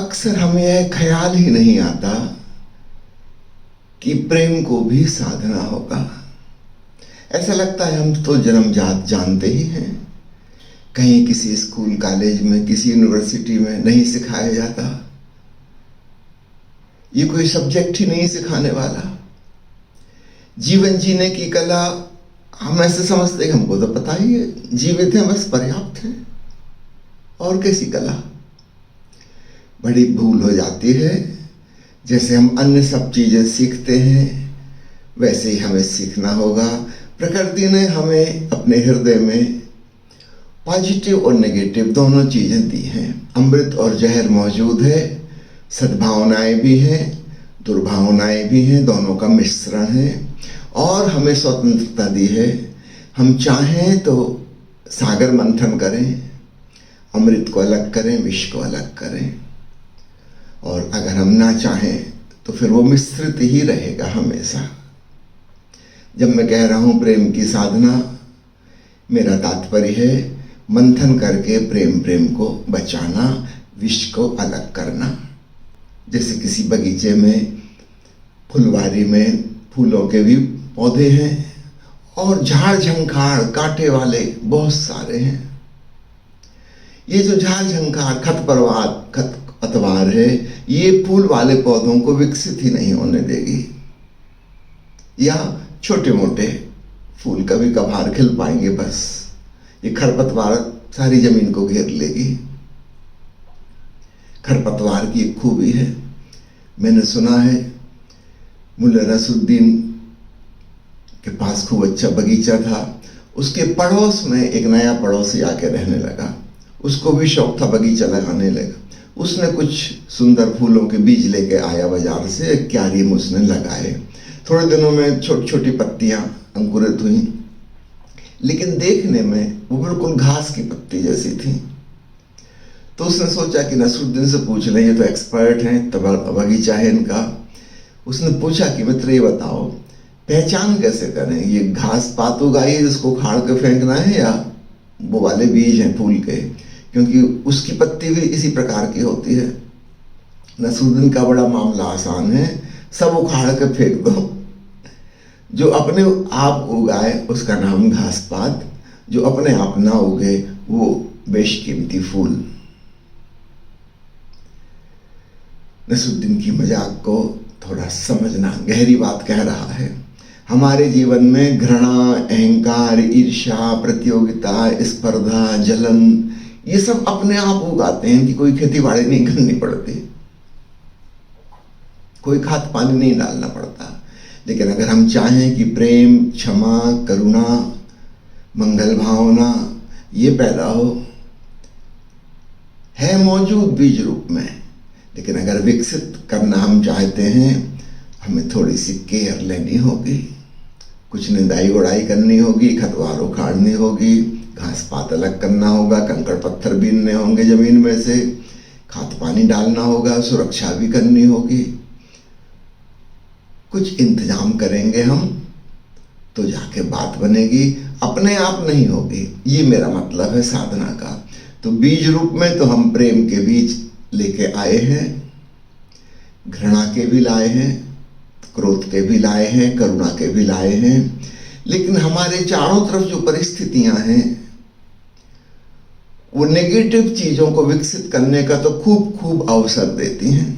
अक्सर हमें यह ख्याल ही नहीं आता कि प्रेम को भी साधना होगा। ऐसा लगता है हम तो जन्मजात जानते ही हैं, कहीं किसी स्कूल कॉलेज में किसी यूनिवर्सिटी में नहीं सिखाया जाता, ये कोई सब्जेक्ट ही नहीं सिखाने वाला। जीवन जीने की कला हम ऐसे समझते हैं हमको तो पता ही है, जीवित हैं बस पर्याप्त है, और कैसी कला। बड़ी भूल हो जाती है। जैसे हम अन्य सब चीजें सीखते हैं वैसे ही हमें सीखना होगा। प्रकृति ने हमें अपने हृदय में पॉजिटिव और नेगेटिव दोनों चीजें दी हैं। अमृत और जहर मौजूद है, सद्भावनाएं भी हैं, दुर्भावनाएं भी हैं, दोनों का मिश्रण है। और हमें स्वतंत्रता दी है, हम चाहें तो सागर मंथन करें, अमृत को अलग करें, विष को अलग करें, और अगर हम ना चाहें तो फिर वो मिश्रित ही रहेगा हमेशा। जब मैं कह रहा हूँ प्रेम की साधना, मेरा तात्पर्य है मंथन करके प्रेम को बचाना, विष को अलग करना। जैसे किसी बगीचे में, फुलवारी में फूलों के भी पौधे हैं और झाड़ झंखाड़ कांटे वाले बहुत सारे हैं। ये जो झाड़ झंखाड़ खरपतवार है, ये फूल वाले पौधों को विकसित ही नहीं होने देगी, या छोटे मोटे फूल कभी कभार खिल पाएंगे बस। ये खरपतवार सारी जमीन को घेर लेगी। खरपतवार की एक खूबी है, मैंने सुना है मुल्ला नसरुद्दीन के पास खूब अच्छा बगीचा था। उसके पड़ोस में एक नया पड़ोसी आके रहने लगा, उसको भी शौक था बगीचा लगाने लगा। उसने कुछ सुंदर फूलों के बीज लेके आया बाजार से, एक क्यारी में उसने लगाए। थोड़े दिनों में छोटी छोटी पत्तियां अंकुरित हुई, लेकिन देखने में वो बिल्कुल घास की पत्ती जैसी थी। तो उसने सोचा कि नसरुद्दीन से पूछ लें, ये तो एक्सपर्ट हैं, तो बगीचा है इनका। उसने पूछा कि मित्र ये बताओ पहचान कैसे करें, ये घास पात उगाई है जिसको उखाड़ के फेंकना है, या वो वाले बीज हैं फूल के, क्योंकि उसकी पत्ती भी इसी प्रकार की होती है। नसरुद्दीन का बड़ा मामला आसान है, सब उखाड़ के फेंक दो। जो अपने आप उगाए उसका नाम घास पात, जो अपने आप ना उगे वो बेशकीमती फूल। नसरुद्दीन की मजाक को थोड़ा समझना, गहरी बात कह रहा है। हमारे जीवन में घृणा, अहंकार, ईर्ष्या, प्रतियोगिता, स्पर्धा, जलन, ये सब अपने आप उगाते हैं कि कोई खेती बाड़ी नहीं करनी पड़ती, कोई खाद पानी नहीं डालना पड़ता। लेकिन अगर हम चाहें कि प्रेम, क्षमा, करुणा, मंगल भावना ये पैदा हो, है मौजूद बीज रूप में, लेकिन अगर विकसित करना हम चाहते हैं, हमें थोड़ी सी केयर लेनी होगी, कुछ निदाई गुड़ाई करनी होगी, खतवार उखाड़नी होगी, घास पात अलग करना होगा, कंकड़ पत्थर बीनने होंगे जमीन में से, खाद पानी डालना होगा, सुरक्षा भी करनी होगी। कुछ इंतजाम करेंगे हम तो जाके बात बनेगी, अपने आप नहीं होगी। ये मेरा मतलब है साधना का। तो बीज रूप में तो हम प्रेम के बीज लेके आए हैं, घृणा के भी लाए हैं, क्रोध के भी लाए हैं, करुणा के भी लाए हैं। लेकिन हमारे चारों तरफ जो परिस्थितियां हैं वो नेगेटिव चीजों को विकसित करने का तो खूब अवसर देती हैं।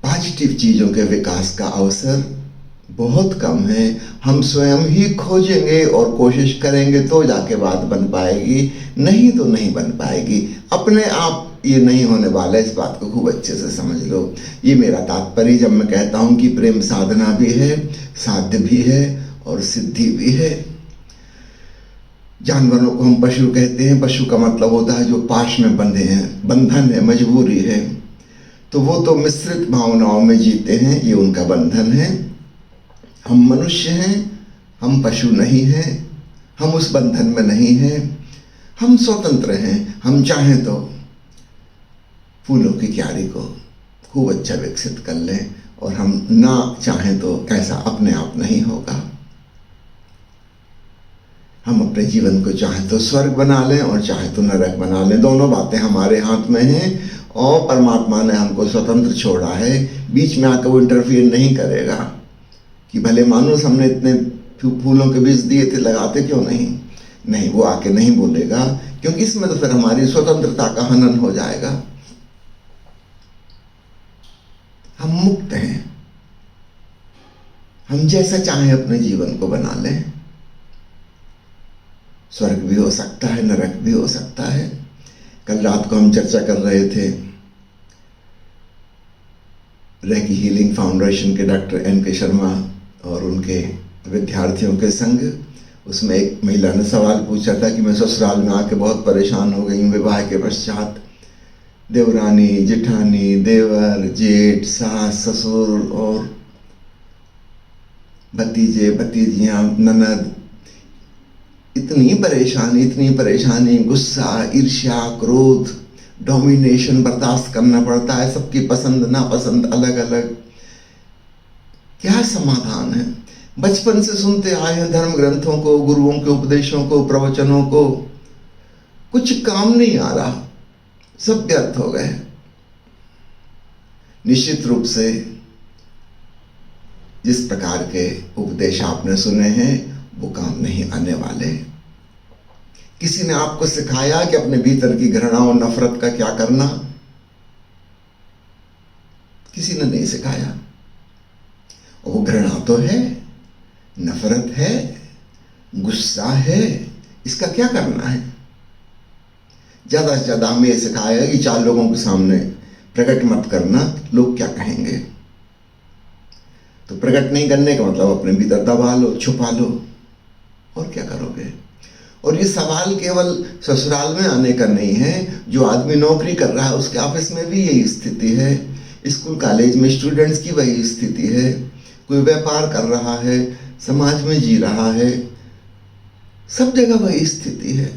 पॉजिटिव चीजों के विकास का अवसर बहुत कम है। हम स्वयं ही खोजेंगे और कोशिश करेंगे तो जाके बात बन पाएगी, नहीं तो नहीं बन पाएगी। अपने आप ये नहीं होने वाला, इस बात को खूब अच्छे से समझ लो। ये मेरा तात्पर्य जब मैं कहता हूं कि प्रेम साधना भी है, साध्य भी है और सिद्धि भी है। जानवरों को हम पशु कहते हैं, पशु का मतलब होता है जो पाश में बंधे हैं, बंधन है, मजबूरी है। तो वो तो मिश्रित भावनाओं में जीते हैं, ये उनका बंधन है। हम मनुष्य हैं, हम पशु नहीं हैं, हम उस बंधन में नहीं हैं, हम स्वतंत्र हैं। हम चाहें तो फूलों की क्यारी को खूब अच्छा विकसित कर लें, और हम ना चाहें तो ऐसा अपने आप नहीं होगा। हम अपने जीवन को चाहे तो स्वर्ग बना लें और चाहे तो नरक बना लें, दोनों बातें हमारे हाथ में हैं। और परमात्मा ने हमको स्वतंत्र छोड़ा है, बीच में आकर वो इंटरफियर नहीं करेगा कि भले मानुस हमने इतने फूलों के बीज दिए थे, लगाते क्यों नहीं, वो आके नहीं बोलेगा, क्योंकि इसमें तो फिर हमारी स्वतंत्रता का हनन हो जाएगा। हम मुक्त हैं, हम जैसा चाहें अपने जीवन को बना लें। स्वर्ग भी हो सकता है, नरक भी हो सकता है। कल रात को हम चर्चा कर रहे थे रेकी हीलिंग फाउंडेशन के डॉक्टर NK शर्मा और उनके विद्यार्थियों के संग। उसमें एक महिला ने सवाल पूछा था कि मैं ससुराल में आके बहुत परेशान हो गई हूँ विवाह के पश्चात। देवरानी, जेठानी, देवर, जेठ, सास, ससुर और भतीजे, भतीजियाँ, ननद, इतनी परेशानी, गुस्सा, ईर्ष्या, क्रोध, डोमिनेशन बर्दाश्त करना पड़ता है, सबकी पसंद नापसंद अलग अलग। क्या समाधान है? बचपन से सुनते आए हैं धर्म ग्रंथों को, गुरुओं के उपदेशों को, प्रवचनों को, कुछ काम नहीं आ रहा, सब व्यर्थ हो गए। निश्चित रूप से जिस प्रकार के उपदेश आपने सुने हैं वो काम नहीं आने वाले। किसी ने आपको सिखाया कि अपने भीतर की घृणा और नफरत का क्या करना? किसी ने नहीं सिखाया। और वो घृणा तो है, नफरत है, गुस्सा है, इसका क्या करना है? ज्यादा से ज्यादा हमें सिखाया कि 4 लोगों के सामने प्रकट मत करना, लोग क्या कहेंगे। तो प्रकट नहीं करने का मतलब अपने भीतर दबा लो, छुपा लो, और क्या करोगे। और ये सवाल केवल ससुराल में आने का नहीं है, जो आदमी नौकरी कर रहा है उसके ऑफिस में भी यही स्थिति है, स्कूल कॉलेज में स्टूडेंट्स की वही स्थिति है, कोई व्यापार कर रहा है, समाज में जी रहा है, सब जगह वही स्थिति है।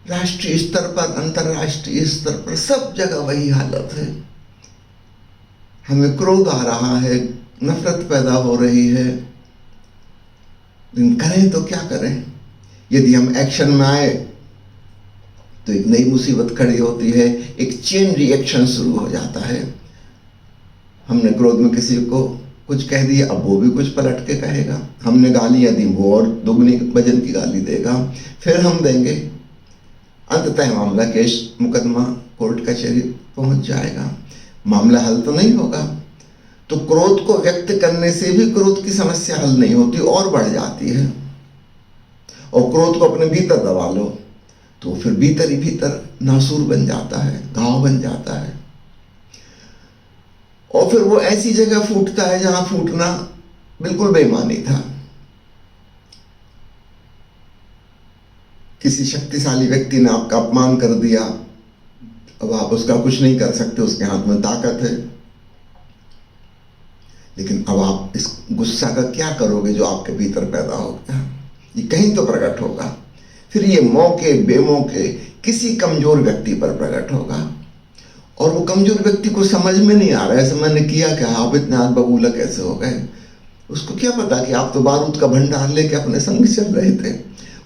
राष्ट्रीय स्तर पर, अंतर्राष्ट्रीय स्तर पर, सब जगह वही हालत है। हमें क्रोध आ रहा है, नफरत पैदा हो रही है, लेकिन करें तो क्या करें। यदि हम एक्शन में आए तो एक नई मुसीबत खड़ी होती है, एक चेन रिएक्शन शुरू हो जाता है। हमने क्रोध में किसी को कुछ कह दिया, अब वो भी कुछ पलट के कहेगा। हमने गालियां दी, वो और दुगनी वजन की गाली देगा, फिर हम देंगे। अंततः मामला केस मुकदमा कोर्ट कचहरी पहुंच जाएगा, मामला हल तो नहीं होगा। तो क्रोध को व्यक्त करने से भी क्रोध की समस्या हल नहीं होती, और बढ़ जाती है। और क्रोध को अपने भीतर दबा लो तो फिर भीतर ही भीतर नासूर बन जाता है, घाव बन जाता है, और फिर वो ऐसी जगह फूटता है जहां फूटना बिल्कुल बेईमानी था। किसी शक्तिशाली व्यक्ति ने आपका अपमान कर दिया, अब आप उसका कुछ नहीं कर सकते, उसके हाथ में ताकत है, लेकिन अब आप इस गुस्सा का क्या करोगे जो आपके भीतर पैदा हो गया? ये कहीं तो प्रकट होगा, फिर ये मौके बेमौके किसी कमजोर व्यक्ति पर प्रकट होगा। और वो कमजोर व्यक्ति को समझ में नहीं आ रहा है, ऐसे मैंने किया क्या, आप इतने आग बबूला कैसे हो गए। उसको क्या पता कि आप तो बारूद का भंडार लेके अपने संग चल रहे थे,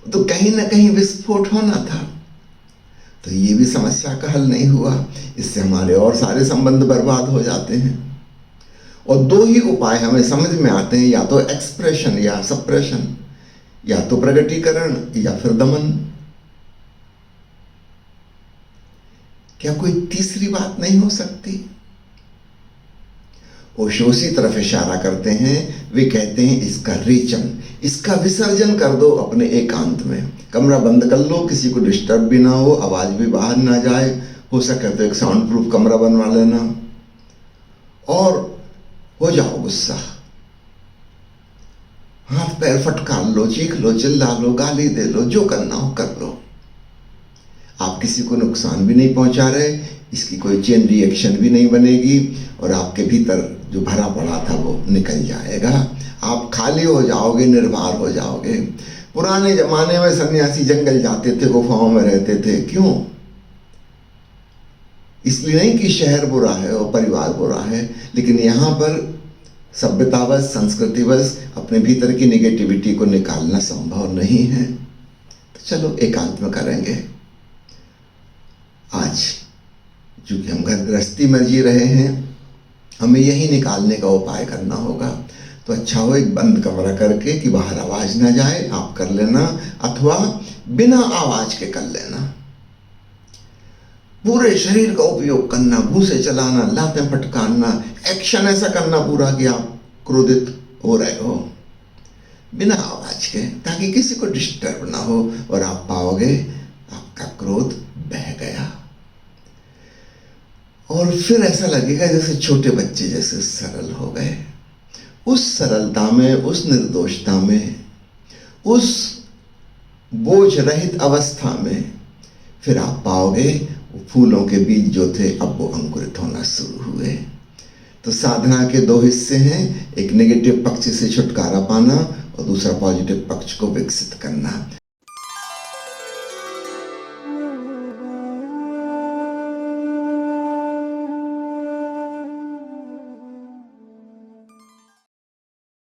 तो कहीं ना कहीं विस्फोट होना था। तो ये भी समस्या का हल नहीं हुआ, इससे हमारे और सारे संबंध बर्बाद हो जाते हैं। और 2 ही उपाय हमें समझ में आते हैं, या तो एक्सप्रेशन या सप्रेशन, या तो प्रगटीकरण या फिर दमन। क्या कोई तीसरी बात नहीं हो सकती? ओशो उसी तरफ इशारा करते हैं, वे कहते हैं इसका रेचन, इसका विसर्जन कर दो अपने एकांत में। कमरा बंद कर लो, किसी को डिस्टर्ब भी ना हो, आवाज भी बाहर ना जाए, हो सके तो एक साउंड प्रूफ कमरा बनवा लेना, और हो जाओ गुस्सा, हाथ पैर फटकार लो, चीख लो, चिल्ला लो, गाली दे लो, जो करना हो कर लो। आप किसी को नुकसान भी नहीं पहुंचा रहे, इसकी कोई चेन रिएक्शन भी नहीं बनेगी, और आपके भीतर जो भरा पड़ा था वो निकल जाएगा। आप खाली हो जाओगे, निर्भर हो जाओगे। पुराने जमाने में सन्यासी जंगल जाते थे, गुफाओं में रहते थे, क्यों? इसलिए नहीं कि शहर बुरा है और परिवार बुरा है, लेकिन यहाँ पर सभ्यतावश, संस्कृतिवश अपने भीतर की नेगेटिविटी को निकालना संभव नहीं है। चलो एकांत में करेंगे। आज चूंकि हम घर गृहस्थी में जी रहे हैं, हमें यही निकालने का उपाय करना होगा। तो अच्छा हो एक बंद कमरा करके कि बाहर आवाज ना जाए, आप कर लेना, अथवा बिना आवाज के कर लेना। पूरे शरीर का उपयोग करना, घूंसे चलाना, लातें फटकारना, एक्शन ऐसा करना पूरा कि आप क्रोधित हो रहे हो बिना आवाज के, ताकि किसी को डिस्टर्ब ना हो। और आप पाओगे आपका क्रोध बह गया। और फिर ऐसा लगेगा जैसे छोटे बच्चे जैसे सरल हो गए। उस सरलता में, उस निर्दोषता में, उस बोझ रहित अवस्था में फिर आप पाओगे वो फूलों के बीज जो थे अब वो अंकुरित होना शुरू हुए। तो साधना के दो हिस्से हैं, एक नेगेटिव पक्ष से छुटकारा पाना और दूसरा पॉजिटिव पक्ष को विकसित करना।